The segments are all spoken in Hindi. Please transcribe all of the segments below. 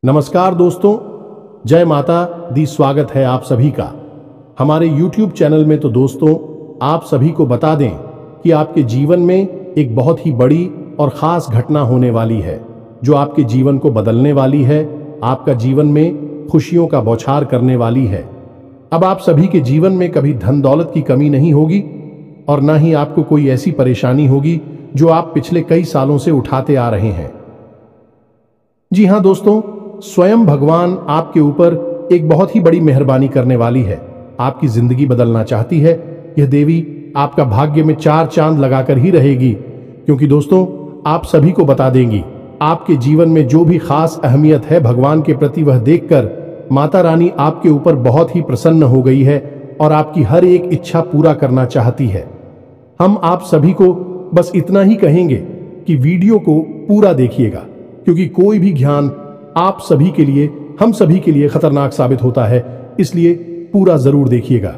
नमस्कार दोस्तों, जय माता दी। स्वागत है आप सभी का हमारे YouTube चैनल में। तो दोस्तों, आप सभी को बता दें कि आपके जीवन में एक बहुत ही बड़ी और ख़ास घटना होने वाली है जो आपके जीवन को बदलने वाली है, आपका जीवन में खुशियों का बौछार करने वाली है। अब आप सभी के जीवन में कभी धन दौलत की कमी नहीं होगी और ना ही आपको कोई ऐसी परेशानी होगी जो आप पिछले कई सालों से उठाते आ रहे हैं। जी हाँ दोस्तों, स्वयं भगवान आपके ऊपर एक बहुत ही बड़ी मेहरबानी करने वाली है, आपकी जिंदगी बदलना चाहती है। यह देवी आपका भाग्य में 4 चांद लगाकर ही रहेगी, क्योंकि दोस्तों आप सभी को बता देंगी आपके जीवन में जो भी खास अहमियत है भगवान के प्रति, वह देखकर माता रानी आपके ऊपर बहुत ही प्रसन्न हो गई है और आपकी हर एक इच्छा पूरा करना चाहती है। हम आप सभी को बस इतना ही कहेंगे कि वीडियो को पूरा देखिएगा, क्योंकि कोई भी ज्ञान आप सभी के लिए, हम सभी के लिए खतरनाक साबित होता है, इसलिए पूरा जरूर देखिएगा।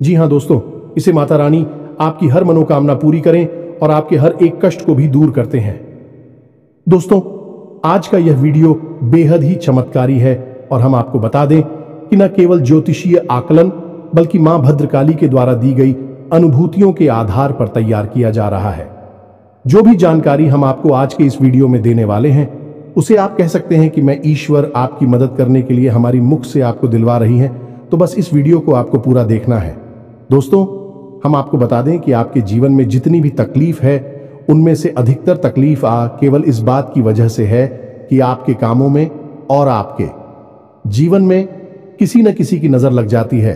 जी हाँ दोस्तों, इसे माता रानी आपकी हर मनोकामना पूरी करें और आपके हर एक कष्ट को भी दूर करते हैं। दोस्तों, आज का यह वीडियो बेहद ही चमत्कारी है और हम आपको बता दें कि न केवल ज्योतिषीय आकलन बल्कि मां भद्रकाली के द्वारा दी गई अनुभूतियों के आधार पर तैयार किया जा रहा है। जो भी जानकारी हम आपको आज के इस वीडियो में देने वाले हैं, उसे आप कह सकते हैं कि मैं ईश्वर आपकी मदद करने के लिए हमारी मुख से आपको दिलवा रही है। तो बस इस वीडियो को आपको पूरा देखना है। दोस्तों, हम आपको बता दें कि आपके जीवन में जितनी भी तकलीफ है, उनमें से अधिकतर तकलीफ केवल इस बात की वजह से है कि आपके कामों में और आपके जीवन में किसी न किसी की नजर लग जाती है।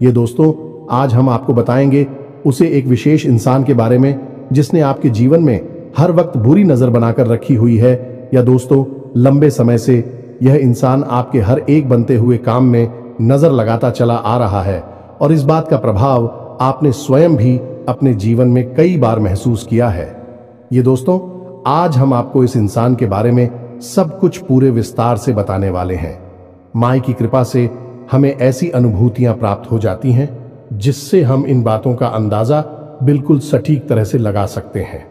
ये दोस्तों, आज हम आपको बताएंगे उसे एक विशेष इंसान के बारे में जिसने आपके जीवन में हर वक्त बुरी नजर बनाकर रखी हुई है, या दोस्तों लंबे समय से यह इंसान आपके हर एक बनते हुए काम में नजर लगाता चला आ रहा है और इस बात का प्रभाव आपने स्वयं भी अपने जीवन में कई बार महसूस किया है। ये दोस्तों, आज हम आपको इस इंसान के बारे में सब कुछ पूरे विस्तार से बताने वाले हैं। माई की कृपा से हमें ऐसी अनुभूतियां प्राप्त हो जाती हैं जिससे हम इन बातों का अंदाजा बिल्कुल सटीक तरह से लगा सकते हैं।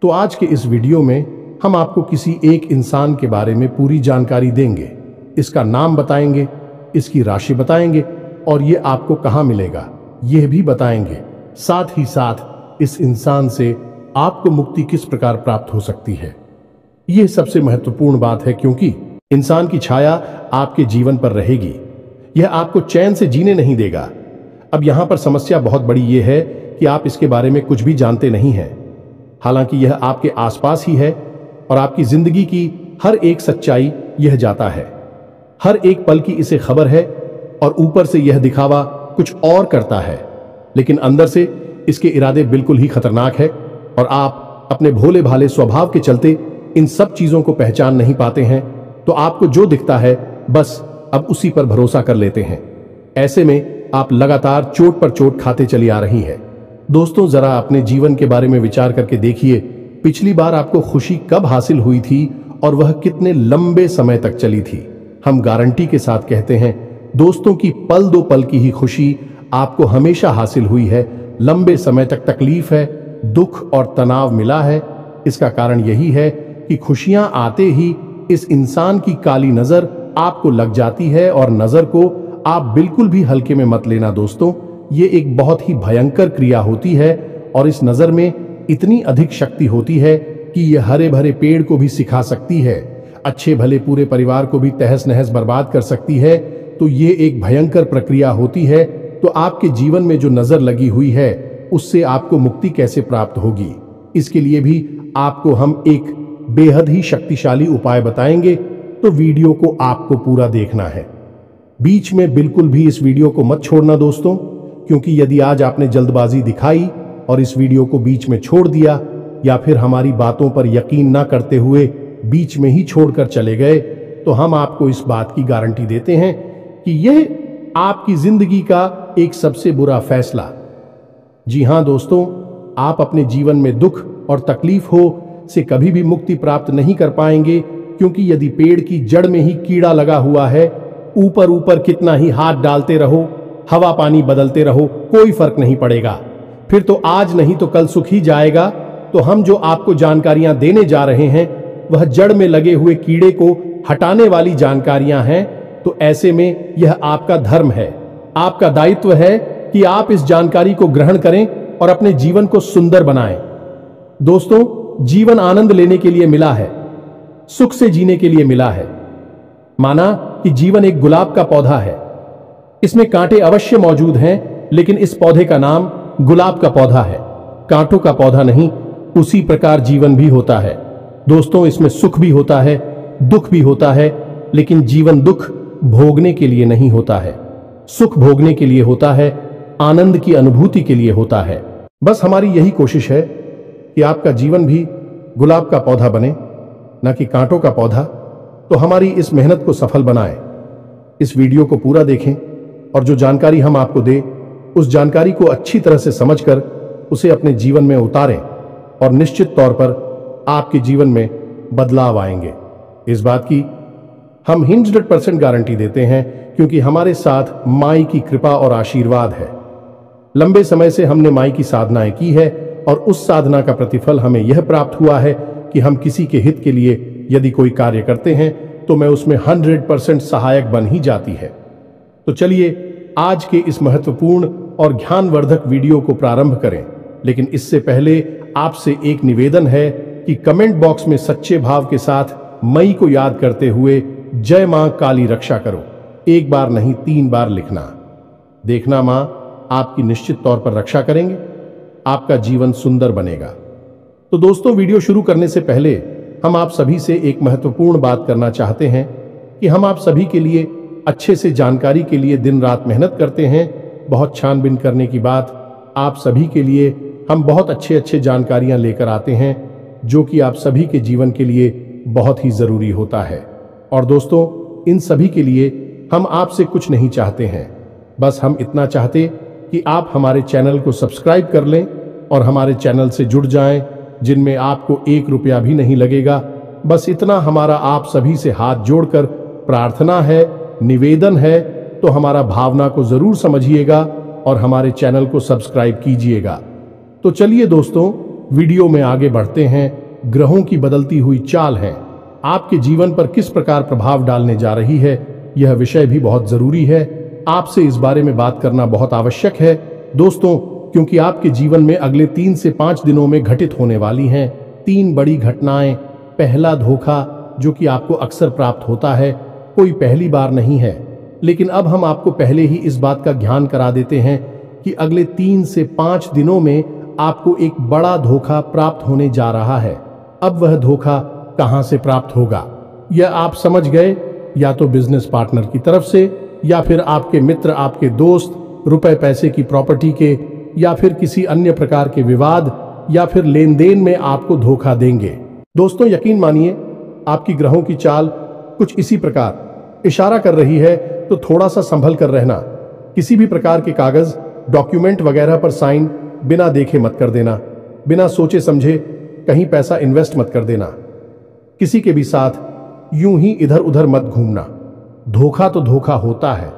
तो आज के इस वीडियो में हम आपको किसी एक इंसान के बारे में पूरी जानकारी देंगे, इसका नाम बताएंगे, इसकी राशि बताएंगे और ये आपको कहां मिलेगा यह भी बताएंगे। साथ ही साथ इस इंसान से आपको मुक्ति किस प्रकार प्राप्त हो सकती है, यह सबसे महत्वपूर्ण बात है, क्योंकि इंसान की छाया आपके जीवन पर रहेगी, यह आपको चैन से जीने नहीं देगा। अब यहां पर समस्या बहुत बड़ी यह है कि आप इसके बारे में कुछ भी जानते नहीं हैं, हालांकि यह आपके आसपास ही है और आपकी जिंदगी की हर एक सच्चाई यह जाता है, हर एक पल की इसे खबर है और ऊपर से यह दिखावा कुछ और करता है, लेकिन अंदर से इसके इरादे बिल्कुल ही खतरनाक है और आप अपने भोले भाले स्वभाव के चलते इन सब चीजों को पहचान नहीं पाते हैं। तो आपको जो दिखता है बस अब उसी पर भरोसा कर लेते हैं। ऐसे में आप लगातार चोट पर चोट खाते चली आ रही है। दोस्तों, जरा अपने जीवन के बारे में विचार करके देखिए, पिछली बार आपको खुशी कब हासिल हुई थी और वह कितने लंबे समय तक चली थी। हम गारंटी के साथ कहते हैं दोस्तों की पल दो पल की ही खुशी आपको हमेशा हासिल हुई है। लंबे समय तक तकलीफ है, दुख और तनाव मिला है। इसका कारण यही है कि खुशियां आते ही इस इंसान की काली नजर आपको लग जाती है और नजर को आप बिल्कुल भी हल्के में मत लेना दोस्तों, ये एक बहुत ही भयंकर क्रिया होती है और इस नजर में इतनी अधिक शक्ति होती है कि यह हरे भरे पेड़ को भी सिखा सकती है, अच्छे भले पूरे परिवार को भी तहस नहस बर्बाद कर सकती है। तो ये एक भयंकर प्रक्रिया होती है। तो आपके जीवन में जो नजर लगी हुई है उससे आपको मुक्ति कैसे प्राप्त होगी, इसके लिए भी आपको हम एक बेहद ही शक्तिशाली उपाय बताएंगे। तो वीडियो को आपको पूरा देखना है, बीच में बिल्कुल भी इस वीडियो को मत छोड़ना दोस्तों, क्योंकि यदि आज आपने जल्दबाजी दिखाई और इस वीडियो को बीच में छोड़ दिया या फिर हमारी बातों पर यकीन ना करते हुए बीच में ही छोड़कर चले गए, तो हम आपको इस बात की गारंटी देते हैं कि यह आपकी जिंदगी का एक सबसे बुरा फैसला। जी हां दोस्तों, आप अपने जीवन में दुख और तकलीफ हो से कभी भी मुक्ति प्राप्त नहीं कर पाएंगे, क्योंकि यदि पेड़ की जड़ में ही कीड़ा लगा हुआ है, ऊपर ऊपर कितना ही हाथ डालते रहो, हवा पानी बदलते रहो, कोई फर्क नहीं पड़ेगा। फिर तो आज नहीं तो कल सुख ही जाएगा। तो हम जो आपको जानकारियां देने जा रहे हैं वह जड़ में लगे हुए कीड़े को हटाने वाली जानकारियां हैं, तो ऐसे में यह आपका धर्म है, आपका दायित्व है कि आप इस जानकारी को ग्रहण करें और अपने जीवन को सुंदर बनाएं। दोस्तों, जीवन आनंद लेने के लिए मिला है, सुख से जीने के लिए मिला है। माना कि जीवन एक गुलाब का पौधा है, इसमें कांटे अवश्य मौजूद हैं, लेकिन इस पौधे का नाम गुलाब का पौधा है, कांटों का पौधा नहीं। उसी प्रकार जीवन भी होता है। दोस्तों, इसमें सुख भी होता है, दुख भी होता है, लेकिन जीवन दुख भोगने के लिए नहीं होता है, सुख भोगने के लिए होता है, आनंद की अनुभूति के लिए होता है। बस हमारी यही कोशिश है कि आपका जीवन भी गुलाब का पौधा बने, न कि कांटों का पौधा। तो हमारी इस मेहनत को सफल बनाएं। इस वीडियो को पूरा देखें और जो जानकारी हम आपको दे, उस जानकारी को अच्छी तरह से समझकर उसे अपने जीवन में उतारें और निश्चित तौर पर आपके जीवन में बदलाव आएंगे। इस बात की हम 100% गारंटी देते हैं, क्योंकि हमारे साथ माई की कृपा और आशीर्वाद है। लंबे समय से हमने माई की साधनाएं की है और उस साधना का प्रतिफल हमें यह प्राप्त हुआ है कि हम किसी के हित के लिए यदि कोई कार्य करते हैं तो मैं उसमें 100% सहायक बन ही जाती है। तो चलिए आज के इस महत्वपूर्ण और ज्ञानवर्धक वीडियो को प्रारंभ करें। लेकिन इससे पहले आपसे एक निवेदन है कि कमेंट बॉक्स में सच्चे भाव के साथ मई को याद करते हुए जय मां काली रक्षा करो, एक बार नहीं 3 बार लिखना। देखना मां आपकी निश्चित तौर पर रक्षा करेंगे, आपका जीवन सुंदर बनेगा। तो दोस्तों, वीडियो शुरू करने से पहले हम आप सभी से एक महत्वपूर्ण बात करना चाहते हैं कि हम आप सभी के लिए अच्छे से जानकारी के लिए दिन रात मेहनत करते हैं। बहुत छानबीन करने की बात, आप सभी के लिए हम बहुत अच्छे जानकारियां लेकर आते हैं, जो कि आप सभी के जीवन के लिए बहुत ही जरूरी होता है। और दोस्तों, इन सभी के लिए हम आपसे कुछ नहीं चाहते हैं, बस हम इतना चाहते कि आप हमारे चैनल को सब्सक्राइब कर लें और हमारे चैनल से जुड़ जाएं, जिनमें आपको 1 रुपया भी नहीं लगेगा। बस इतना हमारा आप सभी से हाथ जोड़कर प्रार्थना है, निवेदन है। तो हमारा भावना को जरूर समझिएगा और हमारे चैनल को सब्सक्राइब कीजिएगा। तो चलिए दोस्तों, वीडियो में आगे बढ़ते हैं। ग्रहों की बदलती हुई चाल है आपके जीवन पर किस प्रकार प्रभाव डालने जा रही है, यह विषय भी बहुत जरूरी है। आपसे इस बारे में बात करना बहुत आवश्यक है दोस्तों, क्योंकि आपके जीवन में अगले 3 से 5 दिनों में घटित होने वाली हैं 3 बड़ी घटनाएं। पहला धोखा, जो कि आपको अक्सर प्राप्त होता है, कोई पहली बार नहीं है, लेकिन अब हम आपको पहले ही इस बात का ज्ञान करा देते हैं कि अगले 3 से 5 दिनों में आपको एक बड़ा धोखा प्राप्त होने जा रहा है। अब वह धोखा कहां से प्राप्त होगा, यह आप समझ गए। या तो बिजनेस पार्टनर की तरफ से, या फिर आपके मित्र, आपके दोस्त, रुपए पैसे की प्रॉपर्टी के, या फिर किसी अन्य प्रकार के विवाद या फिर लेन देन में आपको धोखा देंगे। दोस्तों, यकीन मानिए, आपकी ग्रहों की चाल कुछ इसी प्रकार इशारा कर रही है, तो थोड़ा सा संभल कर रहना। किसी भी प्रकार के कागज, डॉक्यूमेंट वगैरह पर साइन बिना देखे मत कर देना। बिना सोचे समझे कहीं पैसा इन्वेस्ट मत कर देना। किसी के भी साथ यूं ही इधर उधर मत घूमना। धोखा तो धोखा होता है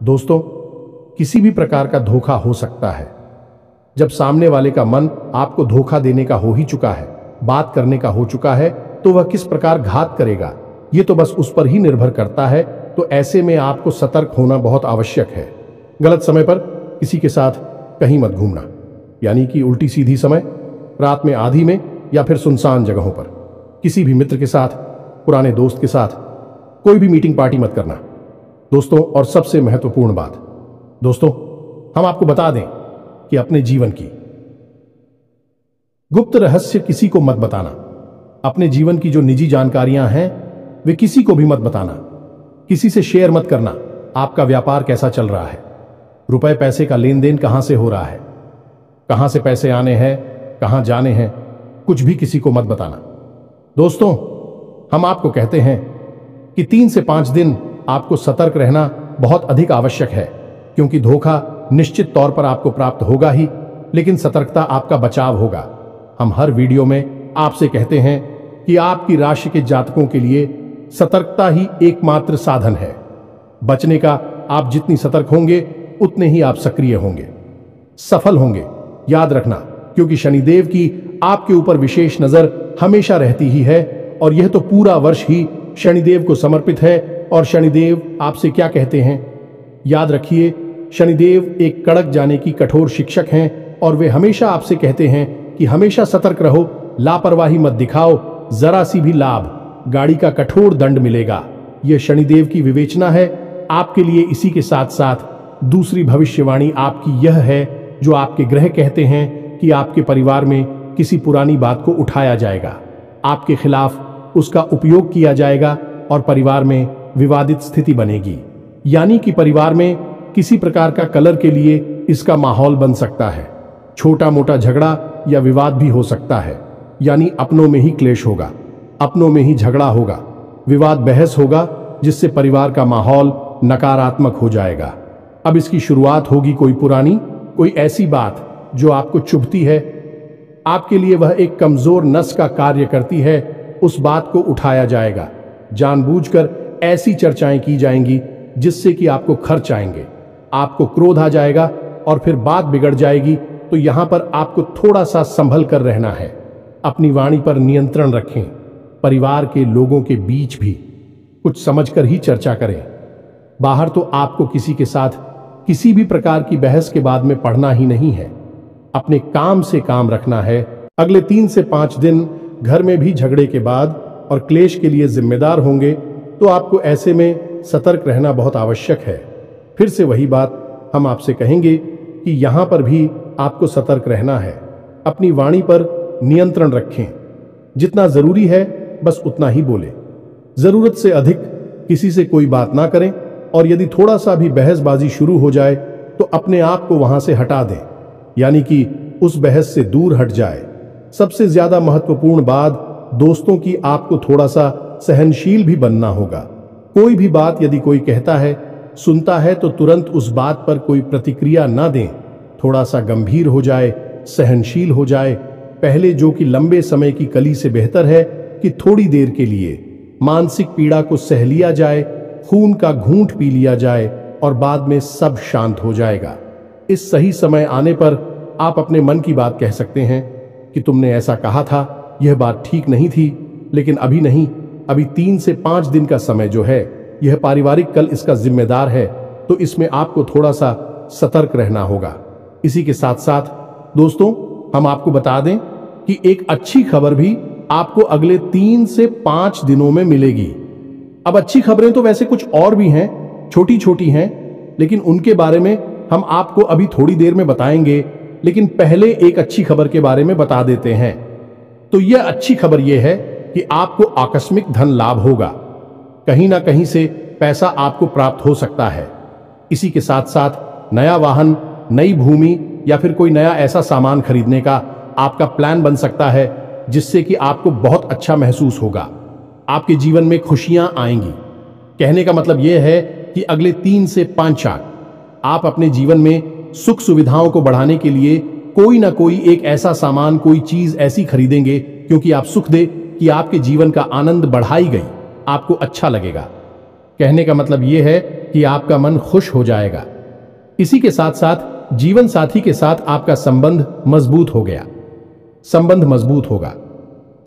दोस्तों, किसी भी प्रकार का धोखा हो सकता है। जब सामने वाले का मन आपको धोखा देने का हो ही चुका है, बात करने का हो चुका है, तो वह किस प्रकार घात करेगा, ये तो बस उस पर ही निर्भर करता है। तो ऐसे में आपको सतर्क होना बहुत आवश्यक है। गलत समय पर किसी के साथ कहीं मत घूमना, यानी कि उल्टी सीधी समय, रात में आधी में, या फिर सुनसान जगहों पर। किसी भी मित्र के साथ, पुराने दोस्त के साथ कोई भी मीटिंग पार्टी मत करना दोस्तों। और सबसे महत्वपूर्ण बात दोस्तों, हम आपको बता दें कि अपने जीवन की गुप्त रहस्य किसी को मत बताना। अपने जीवन की जो निजी जानकारियां हैं वे किसी को भी मत बताना। किसी से शेयर मत करना। आपका व्यापार कैसा चल रहा है, रुपए पैसे का लेन देन कहां से हो रहा है, कहां से पैसे आने हैं, कहां जाने हैं, कुछ भी किसी को मत बताना दोस्तों। हम आपको कहते हैं कि 3 से 5 दिन आपको सतर्क रहना बहुत अधिक आवश्यक है, क्योंकि धोखा निश्चित तौर पर आपको प्राप्त होगा ही, लेकिन सतर्कता आपका बचाव होगा। हम हर वीडियो में आपसे कहते हैं कि आपकी राशि के जातकों के लिए सतर्कता ही एकमात्र साधन है। बचने का आप जितनी सतर्क होंगे उतने ही आप सक्रिय होंगे, सफल होंगे। याद रखना, क्योंकि शनिदेव की आपके ऊपर विशेष नजर हमेशा रहती ही है और यह तो पूरा वर्ष ही शनिदेव को समर्पित है। और शनिदेव आपसे क्या कहते हैं? याद रखिए, शनिदेव एक कड़क जाने की कठोर शिक्षक हैं और वे हमेशा आपसे कहते हैं कि हमेशा सतर्क रहो, लापरवाही मत दिखाओ, जरा सी भी लाभ गाड़ी का कठोर दंड मिलेगा। यह शनिदेव की विवेचना है आपके लिए। इसी के साथ साथ दूसरी भविष्यवाणी आपकी यह है, जो आपके ग्रह कहते हैं कि आपके परिवार में किसी पुरानी बात को उठाया जाएगा, आपके खिलाफ उसका उपयोग किया जाएगा और परिवार में विवादित स्थिति बनेगी। यानी कि परिवार में किसी प्रकार का कलर के लिए इसका माहौल बन सकता है। छोटा मोटा झगड़ा या विवाद भी हो सकता है। यानी अपनों में ही क्लेश होगा, अपनों में ही झगड़ा होगा, विवाद बहस होगा, जिससे परिवार का माहौल नकारात्मक हो जाएगा। अब इसकी शुरुआत होगी कोई पुरानी, कोई ऐसी बात जो आपको चुभती है, आपके लिए वह एक कमजोर नस का कार्य करती है। उस बात को उठाया जाएगा, जानबूझकर ऐसी चर्चाएं की जाएंगी जिससे कि आपको खर्च आएंगे, आपको क्रोध आ जाएगा और फिर बात बिगड़ जाएगी। तो यहां पर आपको थोड़ा सा संभल कर रहना है। अपनी वाणी पर नियंत्रण रखें। परिवार के लोगों के बीच भी कुछ समझकर ही चर्चा करें। बाहर तो आपको किसी के साथ किसी भी प्रकार की बहस के बाद में पढ़ना ही नहीं है, अपने काम से काम रखना है। अगले 3 से 5 दिन घर में भी झगड़े के बाद और क्लेश के लिए जिम्मेदार होंगे, तो आपको ऐसे में सतर्क रहना बहुत आवश्यक है। फिर से वही बात हम आपसे कहेंगे कि यहां पर भी आपको सतर्क रहना है। अपनी वाणी पर नियंत्रण रखें। जितना जरूरी है बस उतना ही बोले, जरूरत से अधिक किसी से कोई बात ना करें। और यदि थोड़ा सा भी बहसबाजी शुरू हो जाए तो अपने आप को वहां से हटा दें, यानी कि उस बहस से दूर हट जाए। सबसे ज्यादा महत्वपूर्ण बात दोस्तों की, आपको थोड़ा सा सहनशील भी बनना होगा। कोई भी बात यदि कोई कहता है, सुनता है, तो तुरंत उस बात पर कोई प्रतिक्रिया ना दें। थोड़ा सा गंभीर हो जाए, सहनशील हो जाए। पहले जो कि लंबे समय की कली से बेहतर है कि थोड़ी देर के लिए मानसिक पीड़ा को सह लिया जाए, खून का घूंट पी लिया जाए और बाद में सब शांत हो जाएगा। इस सही समय आने पर आप अपने मन की बात कह सकते हैं कि तुमने ऐसा कहा था, यह बात ठीक नहीं थी, लेकिन अभी नहीं, अभी 3 से 5 दिन का समय जो है, यह पारिवारिक कल इसका जिम्मेदार है, तो इसमें आपको थोड़ा सा सतर्क रहना होगा। इसी के साथ साथ दोस्तों, हम आपको बता दें कि एक अच्छी खबर भी आपको अगले 3 से 5 दिनों में मिलेगी। अब अच्छी खबरें तो वैसे कुछ और भी हैं, छोटी छोटी हैं, लेकिन उनके बारे में हम आपको अभी थोड़ी देर में बताएंगे। लेकिन पहले एक अच्छी खबर के बारे में बता देते हैं। तो यह अच्छी खबर यह है कि आपको आकस्मिक धन लाभ होगा। कहीं ना कहीं से पैसा आपको प्राप्त हो सकता है। इसी के साथ साथ नया वाहन, नई भूमि या फिर कोई नया ऐसा सामान खरीदने का आपका प्लान बन सकता है, जिससे कि आपको बहुत अच्छा महसूस होगा। आपके जीवन में खुशियां आएंगी। कहने का मतलब यह है कि अगले 3 से 5 साल आप अपने जीवन में सुख सुविधाओं को बढ़ाने के लिए कोई ना कोई एक ऐसा सामान, कोई चीज ऐसी खरीदेंगे, क्योंकि आप सुख दे कि आपके जीवन का आनंद बढ़ाई गई, आपको अच्छा लगेगा। कहने का मतलब यह है कि आपका मन खुश हो जाएगा। इसी के साथ साथ जीवन साथी के साथ आपका संबंध मजबूत हो गया। संबंध मजबूत होगा।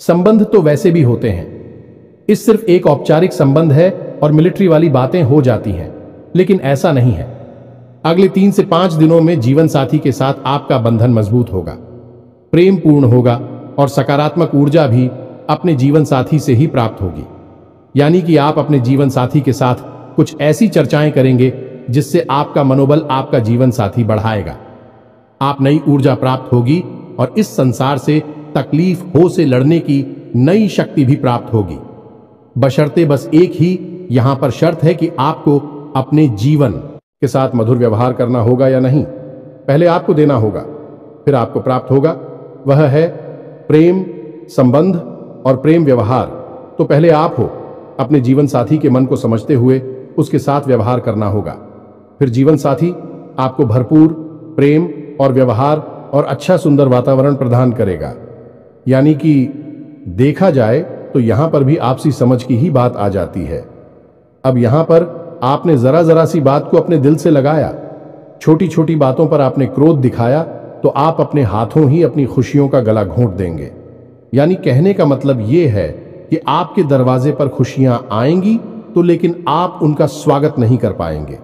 संबंध तो वैसे भी होते हैं, इस सिर्फ एक औपचारिक संबंध है और मिलिट्री वाली बातें हो जाती हैं, लेकिन ऐसा नहीं है। अगले 3 से 5 दिनों में जीवन साथी के साथ आपका बंधन मजबूत होगा, प्रेम पूर्ण होगा और सकारात्मक ऊर्जा भी अपने जीवन साथी से ही प्राप्त होगी। यानी कि आप अपने जीवन साथी के साथ कुछ ऐसी चर्चाएं करेंगे जिससे आपका मनोबल आपका जीवन साथी बढ़ाएगा। आप नई ऊर्जा प्राप्त होगी और इस संसार से तकलीफ हो से लड़ने की नई शक्ति भी प्राप्त होगी। बशर्ते बस एक ही यहां पर शर्त है कि आपको अपने जीवन के साथ मधुर व्यवहार करना होगा या नहीं। पहले आपको देना होगा, फिर आपको प्राप्त होगा। वह है प्रेम, संबंध और प्रेम व्यवहार। तो पहले आप हो, अपने जीवन साथी के मन को समझते हुए उसके साथ व्यवहार करना होगा। फिर जीवन साथी आपको भरपूर प्रेम और व्यवहार और अच्छा सुंदर वातावरण प्रदान करेगा। यानी कि देखा जाए तो यहां पर भी आपसी समझ की ही बात आ जाती है। अब यहां पर आपने जरा जरा सी बात को अपने दिल से लगाया, छोटी छोटी बातों पर आपने क्रोध दिखाया, तो आप अपने हाथों ही अपनी खुशियों का गला घोंट देंगे। यानी कहने का मतलब यह है कि आपके दरवाजे पर खुशियां आएंगी तो लेकिन आप उनका स्वागत नहीं कर पाएंगे।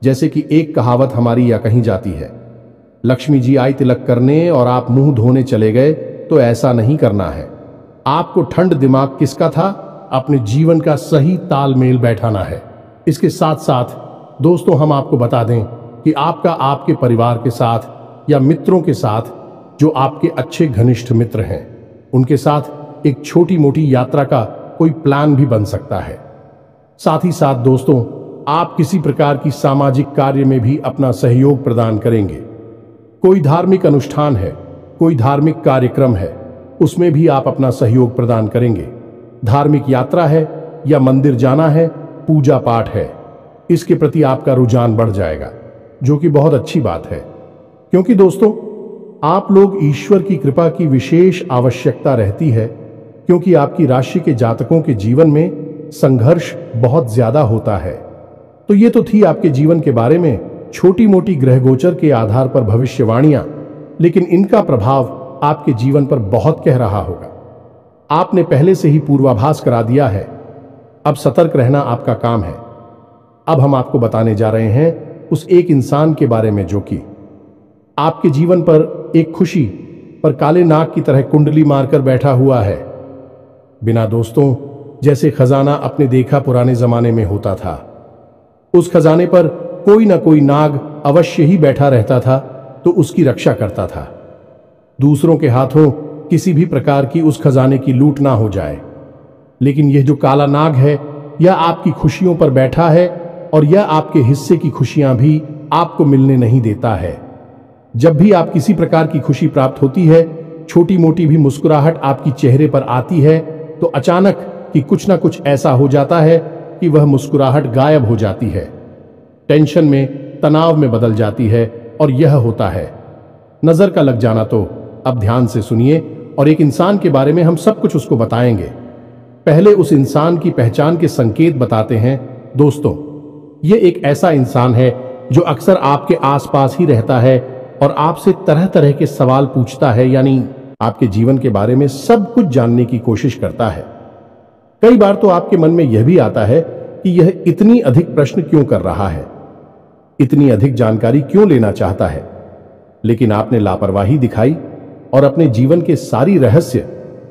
जैसे कि एक कहावत हमारी या कहीं जाती है, लक्ष्मी जी आई तिलक करने और आप मुंह धोने चले गए, तो ऐसा नहीं करना है। आपको ठंड दिमाग किसका था, अपने जीवन का सही तालमेल बैठाना है। इसके साथ साथ दोस्तों हम आपको बता दें कि आपका आपके परिवार के साथ या मित्रों के साथ, जो आपके अच्छे घनिष्ठ मित्र हैं, उनके साथ एक छोटी मोटी यात्रा का कोई प्लान भी बन सकता है। साथ ही साथ दोस्तों आप किसी प्रकार की सामाजिक कार्य में भी अपना सहयोग प्रदान करेंगे। कोई धार्मिक अनुष्ठान है, कोई धार्मिक कार्यक्रम है, उसमें भी आप अपना सहयोग प्रदान करेंगे। धार्मिक यात्रा है या मंदिर जाना है, पूजा पाठ है, इसके प्रति आपका रुझान बढ़ जाएगा, जो कि बहुत अच्छी बात है। क्योंकि दोस्तों आप लोग ईश्वर की कृपा की विशेष आवश्यकता रहती है, क्योंकि आपकी राशि के जातकों के जीवन में संघर्ष बहुत ज्यादा होता है। तो ये तो थी आपके जीवन के बारे में छोटी मोटी ग्रह गोचर के आधार पर भविष्यवाणियां, लेकिन इनका प्रभाव आपके जीवन पर बहुत कह रहा होगा। आपने पहले से ही पूर्वाभास करा दिया है, अब सतर्क रहना आपका काम है। अब हम आपको बताने जा रहे हैं उस एक इंसान के बारे में जो कि आपके जीवन पर एक खुशी पर काले नाग की तरह कुंडली मारकर बैठा हुआ है। बिना दोस्तों जैसे खजाना अपने देखा पुराने जमाने में होता था, उस खजाने पर कोई ना कोई नाग अवश्य ही बैठा रहता था, तो उसकी रक्षा करता था। दूसरों के हाथों किसी भी प्रकार की उस खजाने की लूट ना हो जाए। लेकिन यह जो काला नाग है, यह आपकी खुशियों पर बैठा है और यह आपके हिस्से की खुशियां भी आपको मिलने नहीं देता है। जब भी आप किसी प्रकार की खुशी प्राप्त होती है, छोटी मोटी भी मुस्कुराहट आपकी चेहरे पर आती है, तो अचानक कि कुछ ना कुछ ऐसा हो जाता है कि वह मुस्कुराहट गायब हो जाती है, टेंशन में, तनाव में बदल जाती है। और यह होता है नजर का लग जाना। तो अब ध्यान से सुनिए और एक इंसान के बारे में हम सब कुछ उसको बताएंगे। पहले उस इंसान की पहचान के संकेत बताते हैं। दोस्तों यह एक ऐसा इंसान है जो अक्सर आपके आसपास ही रहता है और आपसे तरह तरह के सवाल पूछता है, यानी आपके जीवन के बारे में सब कुछ जानने की कोशिश करता है। कई बार तो आपके मन में यह भी आता है कि यह इतनी अधिक प्रश्न क्यों कर रहा है, इतनी अधिक जानकारी क्यों लेना चाहता है। लेकिन आपने लापरवाही दिखाई और अपने जीवन के सारी रहस्य,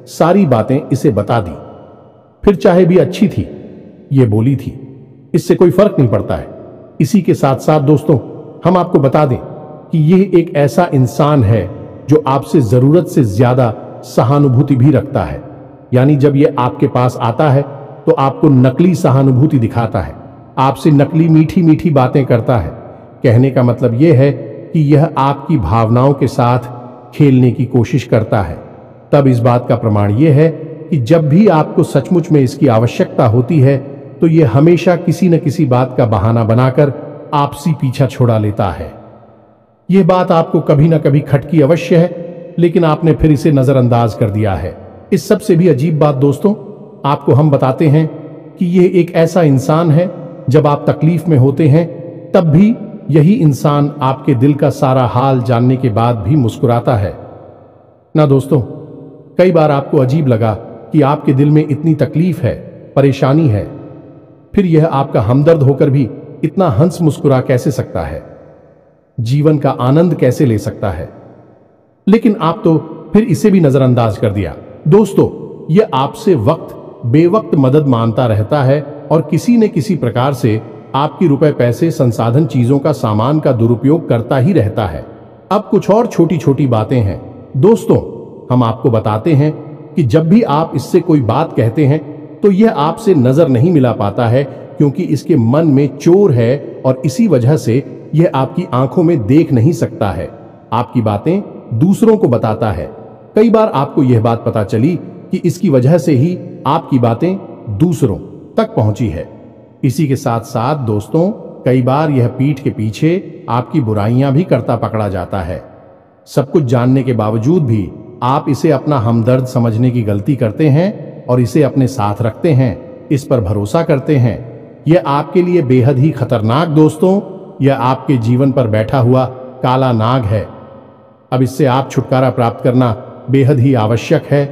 सारी बातें इसे बता दी। फिर चाहे भी अच्छी थी, ये बोली थी, इससे कोई फर्क नहीं पड़ता है। इसी के साथ साथ दोस्तों हम आपको बता दें कि यह एक ऐसा इंसान है जो आपसे जरूरत से ज्यादा सहानुभूति भी रखता है। यानी जब यह आपके पास आता है तो आपको नकली सहानुभूति दिखाता है, आपसे नकली मीठी मीठी बातें करता है। कहने का मतलब यह है कि यह आपकी भावनाओं के साथ खेलने की कोशिश करता है। तब इस बात का प्रमाण यह है कि जब भी आपको सचमुच में इसकी आवश्यकता होती है, तो यह हमेशा किसी न किसी बात का बहाना बनाकर आपसी पीछा छुड़ा लेता है। यह बात आपको कभी ना कभी खटकी अवश्य है, लेकिन आपने फिर इसे नजरअंदाज कर दिया है। इस सबसे भी अजीब बात दोस्तों आपको हम बताते हैं कि यह एक ऐसा इंसान है, जब आप तकलीफ में होते हैं तब भी यही इंसान आपके दिल का सारा हाल जानने के बाद भी मुस्कुराता है ना। दोस्तों कई बार आपको अजीब लगा कि आपके दिल में इतनी तकलीफ है, परेशानी है, फिर यह आपका हमदर्द होकर भी इतना हंस मुस्कुरा कैसे सकता है, जीवन का आनंद कैसे ले सकता है। लेकिन आप तो फिर इसे भी नजरअंदाज कर दिया। दोस्तों यह आपसे वक्त बेवक्त मदद मांगता रहता है और किसी न किसी प्रकार से आपकी रुपए, पैसे, संसाधन, चीजों का, सामान का दुरुपयोग करता ही रहता है। अब कुछ और छोटी छोटी बातें हैं दोस्तों, हम आपको बताते हैं कि जब भी आप इससे कोई बात कहते हैं तो यह आपसे नजर नहीं मिला पाता है, क्योंकि इसके मन में चोर है और इसी वजह से यह आपकी आंखों में देख नहीं सकता है। आपकी बातें दूसरों को बताता है। कई बार आपको यह बात पता चली कि इसकी वजह से ही आपकी बातें दूसरों तक पहुंची है। इसी के साथ साथ दोस्तों कई बार यह पीठ के पीछे आपकी बुराइयां भी करता पकड़ा जाता है। सब कुछ जानने के बावजूद भी आप इसे अपना हमदर्द समझने की गलती करते हैं और इसे अपने साथ रखते हैं, इस पर भरोसा करते हैं। यह आपके लिए बेहद ही खतरनाक दोस्तों, यह आपके जीवन पर बैठा हुआ काला नाग है। अब इससे आप छुटकारा प्राप्त करना बेहद ही आवश्यक है।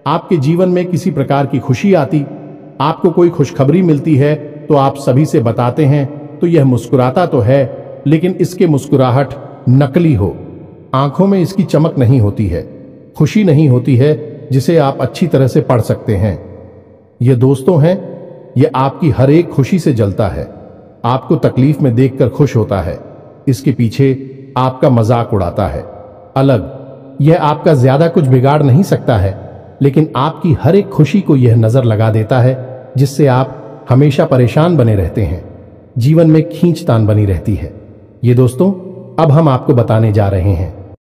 आपके जीवन में किसी प्रकार की खुशी आती, आपको कोई खुशखबरी मिलती है तो आप सभी से बताते हैं तो यह मुस्कुराता तो है, लेकिन इसके मुस्कुराहट नकली हो। आंखों में इसकी चमक नहीं होती है, खुशी नहीं होती है जिसे आप अच्छी तरह से पढ़ सकते हैं। ये दोस्तों हैं, ये आपकी हर एक खुशी से जलता है, आपको तकलीफ में देखकर खुश होता है, इसके पीछे आपका मजाक उड़ाता है। अलग, यह आपका ज्यादा कुछ बिगाड़ नहीं सकता है, लेकिन आपकी हर एक खुशी को यह नजर लगा देता है जिससे आप हमेशा परेशान बने रहते हैं, जीवन में खींचतान बनी रहती है। ये दोस्तों, अब हम आपको बताने जा रहे हैं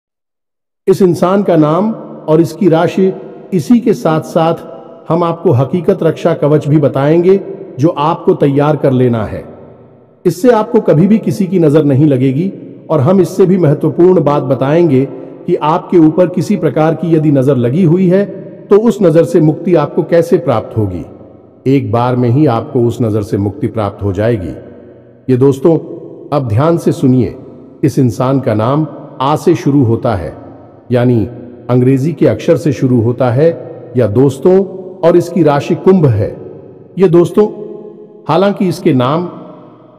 इस इंसान का नाम और इसकी राशि। इसी के साथ साथ हम आपको हकीकत रक्षा कवच भी बताएंगे जो आपको तैयार कर लेना है। इससे आपको कभी भी किसी की नजर नहीं लगेगी और हम इससे भी महत्वपूर्ण बात बताएंगे कि आपके ऊपर किसी प्रकार की यदि नजर लगी हुई है तो उस नजर से मुक्ति आपको कैसे प्राप्त होगी। एक बार में ही आपको उस नजर से मुक्ति प्राप्त हो जाएगी। ये दोस्तों, अब ध्यान से सुनिए। इस इंसान का नाम आ से शुरू होता है, यानी अंग्रेजी के अक्षर से शुरू होता है या दोस्तों, और इसकी राशि कुंभ है। ये दोस्तों, हालांकि इसके नाम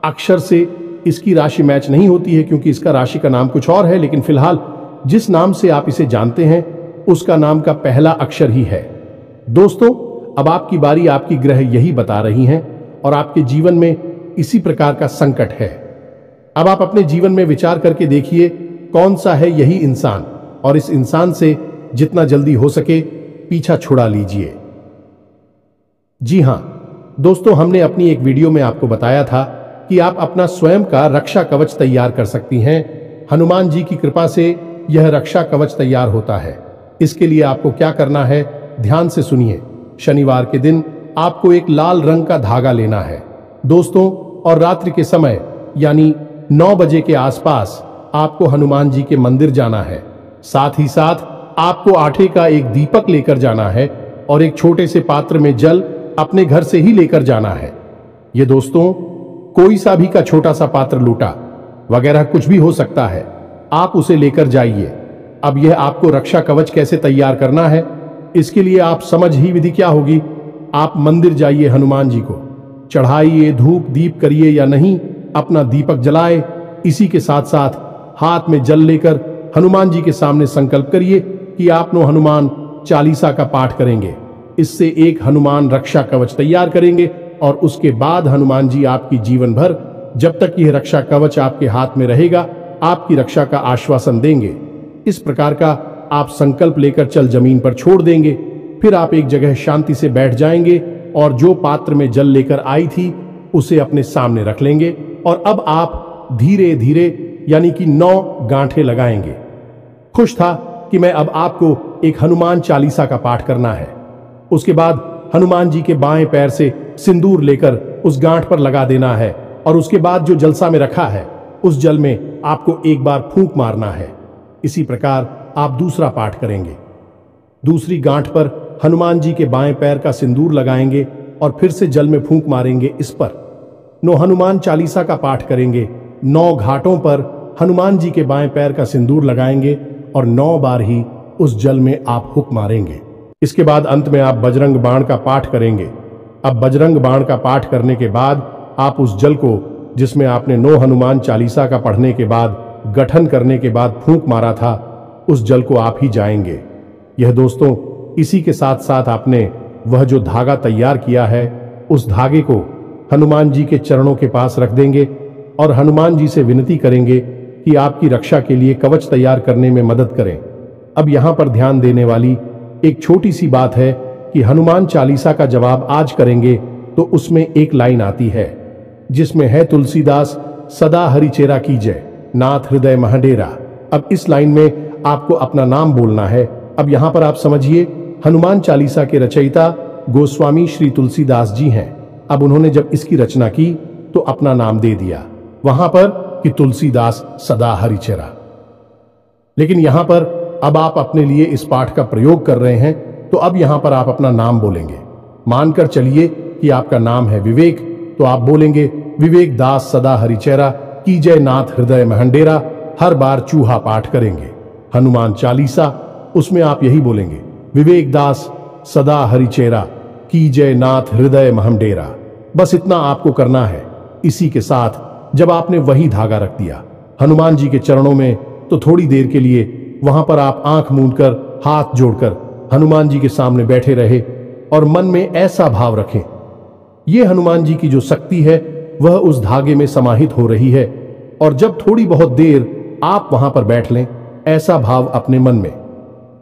अक्षर से इसकी राशि मैच नहीं होती है क्योंकि इसका राशि का नाम कुछ और है, लेकिन फिलहाल जिस नाम से आप इसे जानते हैं उसका नाम का पहला अक्षर ही है। दोस्तों, अब आपकी बारी, आपकी ग्रह यही बता रही हैं और आपके जीवन में इसी प्रकार का संकट है। अब आप अपने जीवन में विचार करके देखिए कौन सा है यही इंसान, और इस इंसान से जितना जल्दी हो सके पीछा छुड़ा लीजिए। जी हां दोस्तों, हमने अपनी एक वीडियो में आपको बताया था कि आप अपना स्वयं का रक्षा कवच तैयार कर सकती हैं। हनुमान जी की कृपा से यह रक्षा कवच तैयार होता है। इसके लिए आपको क्या करना है, ध्यान से सुनिए। शनिवार के दिन आपको एक लाल रंग का धागा लेना है दोस्तों, और रात्रि के समय यानी 9 बजे के आसपास आपको हनुमान जी के मंदिर जाना है। साथ ही साथ आपको आटे का एक दीपक लेकर जाना है और एक छोटे से पात्र में जल अपने घर से ही लेकर जाना है। ये दोस्तों, कोई सा भी का छोटा सा पात्र, लूटा वगैरह कुछ भी हो सकता है, आप उसे लेकर जाइए। अब यह आपको रक्षा कवच कैसे तैयार करना है, इसके लिए आप समझ ही विधि क्या होगी। आप मंदिर जाइए, हनुमान जी को चढ़ाइए, धूप दीप करिए या नहीं, अपना दीपक जलाए। इसी के साथ साथ हाथ में जल लेकर हनुमान जी के सामने संकल्प करिए कि आप नो हनुमान चालीसा का पाठ करेंगे। इससे एक हनुमान रक्षा कवच तैयार करेंगे और उसके बाद हनुमान जी आपकी जीवन भर, जब तक यह रक्षा कवच आपके हाथ में रहेगा, आपकी रक्षा का आश्वासन देंगे। इस प्रकार का आप संकल्प लेकर चल जमीन पर छोड़ देंगे। फिर आप एक जगह शांति से बैठ जाएंगे और जो पात्र में जल लेकर आई थी उसे अपने सामने रख लेंगे। और अब आप धीरे धीरे यानी कि 9 गांठें लगाएंगे। खुश था कि मैं अब आपको एक हनुमान चालीसा का पाठ करना है। उसके बाद हनुमान जी के बाएं पैर से सिंदूर लेकर उस गांठ पर लगा देना है और उसके बाद जो जलसा में रखा है उस जल में आपको एक बार फूंक मारना है। इसी प्रकार आप दूसरा पाठ करेंगे। दूसरी गांठ पर हनुमान जी के बाएं पैर का सिंदूर लगाएंगे और फिर से जल में फूंक मारेंगे। इस पर 9 हनुमान चालीसा का पाठ करेंगे। 9 घाटों पर हनुमान जी के बाएं पैर का सिंदूर लगाएंगे और 9 बार ही उस जल में आप हुक मारेंगे। इसके बाद अंत में आप बजरंग बाण का पाठ करेंगे। अब बजरंग बाण का पाठ करने के बाद आप उस जल को, जिसमें आपने 9 हनुमान चालीसा का पढ़ने के बाद, गठन करने के बाद फूंक मारा था, उस जल को आप ही जाएंगे। यह दोस्तों, इसी के साथ साथ आपने वह जो धागा तैयार किया है उस धागे को हनुमान जी के चरणों के पास रख देंगे और हनुमान जी से विनती करेंगे कि आपकी रक्षा के लिए कवच तैयार करने में मदद करें। अब यहां पर ध्यान देने वाली एक छोटी सी बात है कि हनुमान चालीसा का जवाब आज करेंगे तो उसमें एक लाइन आती है जिसमें है, तुलसीदास सदा हरिचेरा कीजय, नाथ हृदय महडेरा। अब इस लाइन में आपको अपना नाम बोलना है। अब यहां पर आप समझिए, हनुमान चालीसा के रचयिता गोस्वामी श्री तुलसीदास जी हैं। अब उन्होंने जब इसकी रचना की तो अपना नाम दे दिया वहां पर कि तुलसीदास सदा हरिचेरा। लेकिन यहां पर अब आप अपने लिए इस पाठ का प्रयोग कर रहे हैं तो अब यहां पर आप अपना नाम बोलेंगे। मानकर चलिए कि आपका नाम है विवेक, तो आप बोलेंगे, विवेक दास सदा हरिचेरा कीजय नाथ हृदय महंडेरा। हर बार चूहा पाठ करेंगे। हनुमान चालीसा, उसमें आप यही बोलेंगे, विवेक दास सदा हरिचेरा, की जय नाथ हृदय महम डेरा। बस इतना आपको करना है। इसी के साथ जब आपने वही धागा रख दिया हनुमान जी के चरणों में, तो थोड़ी देर के लिए वहां पर आप आंख मूंदकर हाथ जोड़कर हनुमान जी के सामने बैठे रहे और मन में ऐसा भाव रखें, ये हनुमान जी की जो शक्ति है वह उस धागे में समाहित हो रही है। और जब थोड़ी बहुत देर आप वहां पर बैठ लें, ऐसा भाव अपने मन में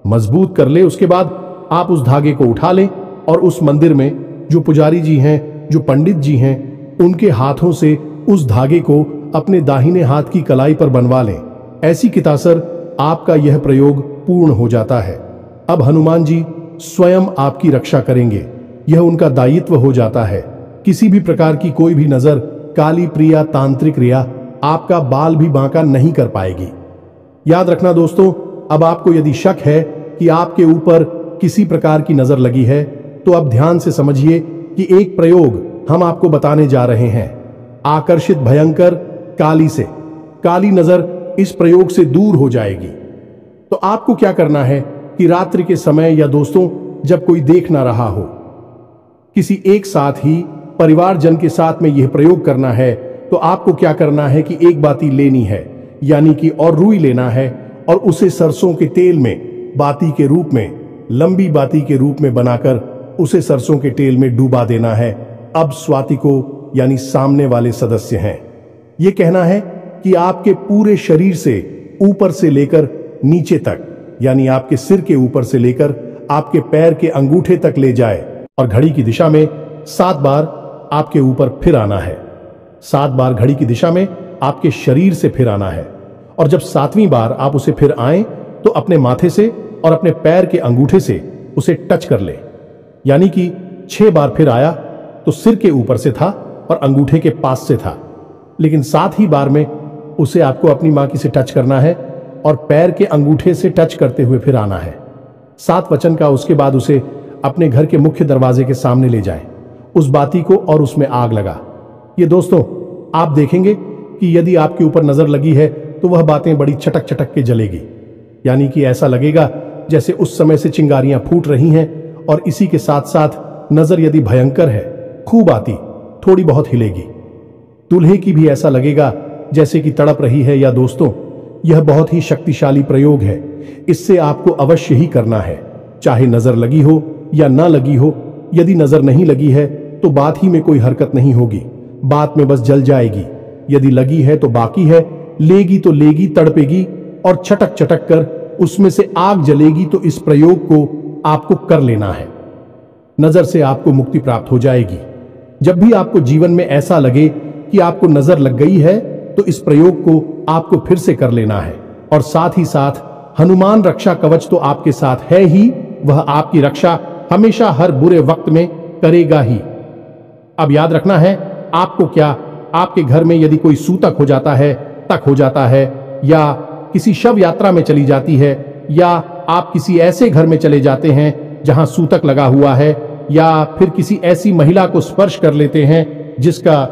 मजबूत कर ले, उसके बाद आप उस धागे को उठा लें और उस मंदिर में जो पुजारी जी हैं, जो पंडित जी हैं, उनके हाथों से उस धागे को अपने दाहिने हाथ की कलाई पर बनवा लें। ऐसी कितासर आपका यह प्रयोग पूर्ण हो जाता है। अब हनुमान जी स्वयं आपकी रक्षा करेंगे, यह उनका दायित्व हो जाता है। किसी भी प्रकार की कोई भी नजर, काली प्रिया, तांत्रिक रिया आपका बाल भी बांका नहीं कर पाएगी। याद रखना दोस्तों, अब आपको यदि शक है कि आपके ऊपर किसी प्रकार की नजर लगी है, तो अब ध्यान से समझिए कि एक प्रयोग हम आपको बताने जा रहे हैं। आकर्षित भयंकर काली से काली नजर इस प्रयोग से दूर हो जाएगी। तो आपको क्या करना है कि रात्रि के समय या दोस्तों जब कोई देख ना रहा हो, किसी एक साथ ही परिवारजन के साथ में यह प्रयोग करना है, तो आपको क्या करना है कि एक बाती लेनी है, यानी कि और रुई लेना है और उसे सरसों के तेल में बाती के रूप में, लंबी बाती के रूप में बनाकर उसे सरसों के तेल में डूबा देना है। अब स्वाति को यानी सामने वाले सदस्य हैं, यह कहना है कि आपके पूरे शरीर से ऊपर से लेकर नीचे तक, यानी आपके सिर के ऊपर से लेकर आपके पैर के अंगूठे तक ले जाए और घड़ी की दिशा में 7 बार आपके ऊपर फिर आना है। 7 बार घड़ी की दिशा में आपके शरीर से फिर आना है। और जब 7वीं बार आप उसे फिर आए, तो अपने माथे से और अपने पैर के अंगूठे से उसे टच कर ले, यानी कि 6 बार फिर आया तो सिर के ऊपर से था और अंगूठे के पास से था, लेकिन 7 ही बार में उसे आपको अपनी मां की से टच करना है और पैर के अंगूठे से टच करते हुए फिर आना है। 7 वचन का उसके बाद उसे अपने घर के मुख्य दरवाजे के सामने ले जाएं, उस बाती को, और उसमें आग लगा। ये दोस्तों आप देखेंगे कि यदि आपके ऊपर नजर लगी है तो वह बातें बड़ी चटक चटक के जलेगी, यानी कि ऐसा लगेगा जैसे उस समय से चिंगारियां फूट रही हैं। और इसी के साथ साथ नजर यदि भयंकर है, खूब आती, थोड़ी बहुत हिलेगी। दूल्हे की भी ऐसा लगेगा जैसे कि तड़प रही है। या दोस्तों यह बहुत ही शक्तिशाली प्रयोग है, इससे आपको अवश्य ही करना है, चाहे नजर लगी हो या ना लगी हो। यदि नजर नहीं लगी है तो बात ही में कोई हरकत नहीं होगी, बात में बस जल जाएगी। यदि लगी है तो बाकी है, लेगी तो लेगी, तड़पेगी और चटक चटक कर उसमें से आग जलेगी। तो इस प्रयोग को आपको कर लेना है, नजर से आपको मुक्ति प्राप्त हो जाएगी। जब भी आपको जीवन में ऐसा लगे कि आपको नजर लग गई है, तो इस प्रयोग को आपको फिर से कर लेना है। और साथ ही साथ हनुमान रक्षा कवच तो आपके साथ है ही, वह आपकी रक्षा हमेशा हर बुरे वक्त में करेगा ही। अब याद रखना है आपको, क्या आपके घर में यदि कोई सूतक हो जाता है, तक हो जाता है, या किसी शव यात्रा में चली जाती है, या आप किसी ऐसे घर में चले जाते हैं जहां सूतक लगा हुआ है, या फिर किसी ऐसी महिला को स्पर्श कर लेते हैं जिसका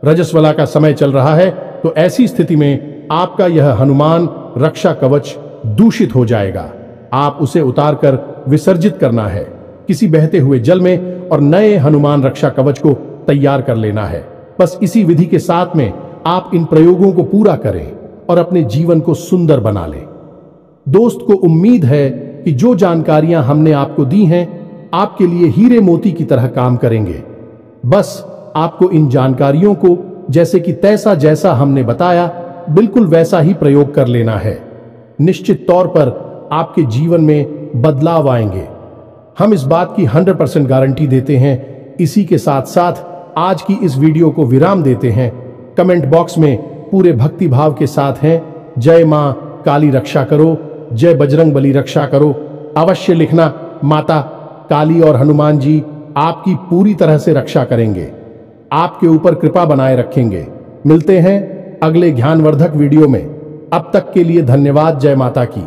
रजस्वला का समय चल रहा है, तो ऐसी स्थिति में आपका यह हनुमान रक्षा कवच दूषित हो जाएगा। आप उसे उतारकर विसर्जित करना है किसी बहते हुए जल में और नए हनुमान रक्षा कवच को तैयार कर लेना है। बस इसी विधि के साथ में आप इन प्रयोगों को पूरा करें और अपने जीवन को सुंदर बना लें। दोस्त को उम्मीद है कि जो जानकारियां हमने आपको दी हैं आपके लिए हीरे मोती की तरह काम करेंगे। बस आपको इन जानकारियों को जैसे कि तैसा जैसा हमने बताया बिल्कुल वैसा ही प्रयोग कर लेना है। निश्चित तौर पर आपके जीवन में बदलाव आएंगे, हम इस बात की 100% गारंटी देते हैं। इसी के साथ साथ आज की इस वीडियो को विराम देते हैं। कमेंट बॉक्स में पूरे भक्ति भाव के साथ हैं, जय मां काली रक्षा करो, जय बजरंग बली रक्षा करो, अवश्य लिखना। माता काली और हनुमान जी आपकी पूरी तरह से रक्षा करेंगे, आपके ऊपर कृपा बनाए रखेंगे। मिलते हैं अगले ज्ञानवर्धक वीडियो में, अब तक के लिए धन्यवाद। जय माता की।